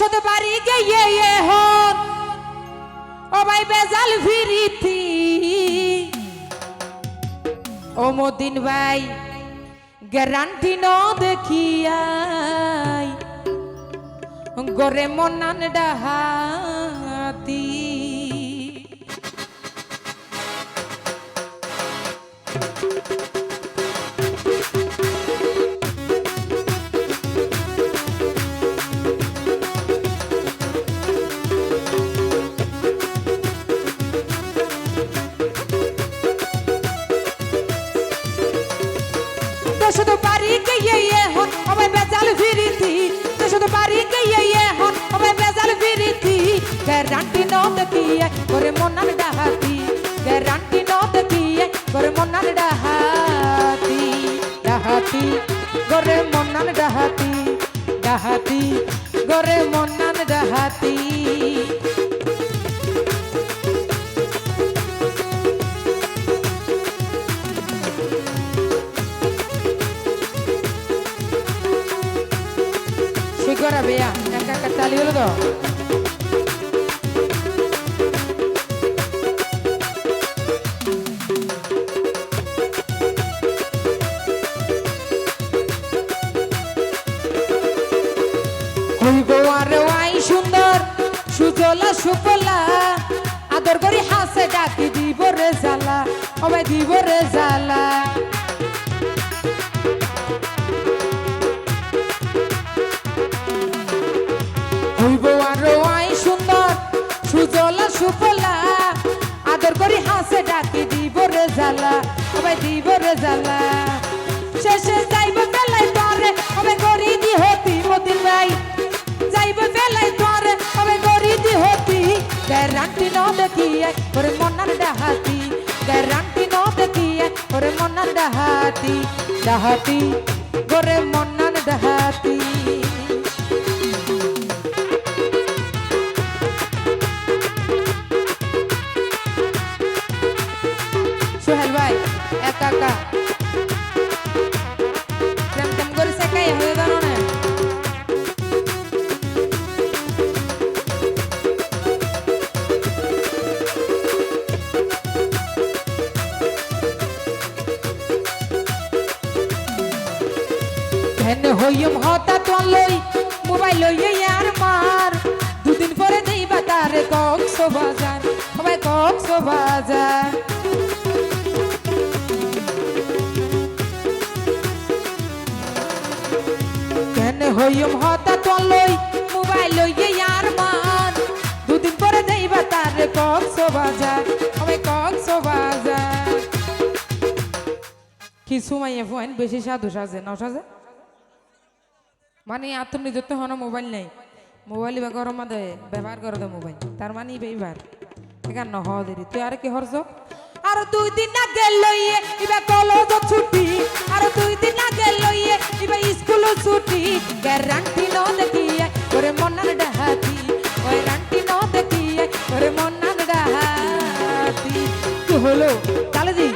দেশতে বাড়ি গিয়ে হন ও ভাই বেজাল ফিরিতি ও মদিন ভাই গ্যারান্টি ন দেখিয়াই গরে মনান ডাহাতি শুধু বাড়ি গিয়ে হন হবে বেজাল ফিরিতি শুধু বাড়ি গিয়ে হন হবে বেজাল ফিরিতি গ্যারান্টি ন দেখিয়ে করে মনান ডাহাতি গ্যারান্টি ন দেখিয়ে করে মনান ডাহাতি ডাহাতি করে মনান ডাহাতি ডাহাতি করে Manan ডাহাতি Sigora bea, nangka ketali dulu toh. Wai sundar, sujola supola, ador gori hase daki dibo rezala, obai dibo rezala. সুন্দর সুজলা সুফলা আদর করি হাসে ডাকি দিব রে জ্বালা ওবে দিব রে জ্বালা শেষে যাইব বেলাই তোরে ওবে করি দি হতি মদিন ভাই যাইব বেলাই তোরে ওবে করি দি হতি গ্যারান্টি ন দেখিয়ে ওরে মনার ডাহাতি গ্যারান্টি ন দেখিয়ে ওরে মনার ডাহাতি ডাহাতি ওরে মনার ডাহাতি Suhel bhai, eka eka. Tem gori sekai hoye dano ne. Dhenne hoyum hota tuan loi, mobile loye yar mar. Dudin pore dei batare Kokso bazar, hobe Kokso bazar. হইম হতা তোলই মোবাইল লইয়ে ইয়ার মান দুদিন পরে দেইবা তার কক্সবাজার আমি কক্সবাজার কি সুমাইয়া ফোন বেশি সাধু সাজে না সাজে মানে আত্মনিযুক্ত হন মোবাইল নাই মোবাইল বা গরম দে ব্যবহার করে দে মোবাইল তার মানে বেইবার এখান ন হওয়া দেরি তুই আর কি হরছ আর 2 দিন আগে লইয়ে ইবা কলেজ ছুটি আর 2 দিন আগে লইয়ে ইবা স্কুল ছুটি গ্যারান্টি ন দেখিয়ে ওরে মনার ডাহাতি গ্যারান্টি ন দেখিয়ে ওরে মনার ডাহাতি কি হলো তালে দি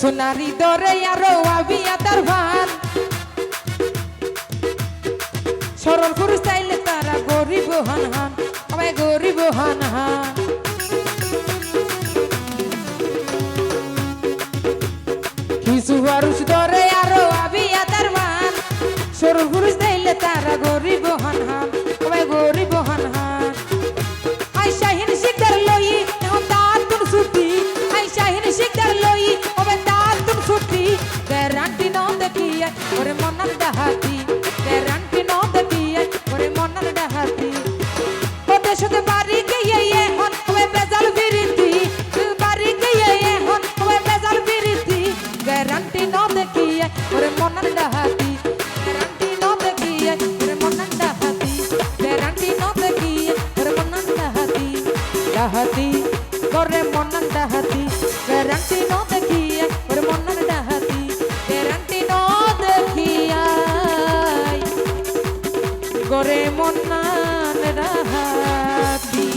সোনারি দরে আরো আবিয়া দরবার সরল পুরুষ চাইলে তারা গরিব হান হান আমায় গরিব হান হান কিছু পুরুষ দরে আরো আবিয়া দরবার সরল পুরুষ চাইলে তারা গরিব হান হান আমায় গরিব হান হান আই শাহিন শিকার লই এখন তার তুন ছুটি আই শাহিন শিকার লই গ্যারান্টি ন দেখিয়ে ওরে মনার ডাহাতি গ্যারান্টি ন দেখিয়ে ওরে মনার ডাহাতি ওদের সাথে বাড়ি গিয়ে হন ওই বেজাল বিরিতি বাড়ি গিয়ে হন ওই বেজাল বিরিতি গ্যারান্টি ন দেখিয়ে ওরে মনার ডাহাতি গ্যারান্টি ন দেখিয়ে ওরে মন্নান ডাহাতি গ্যারান্টি ন দেখিয়া ওরে মন্নান ডাহাতি গ্যারান্টি ন দেখিয়া গরে মন্নান ডাহাতি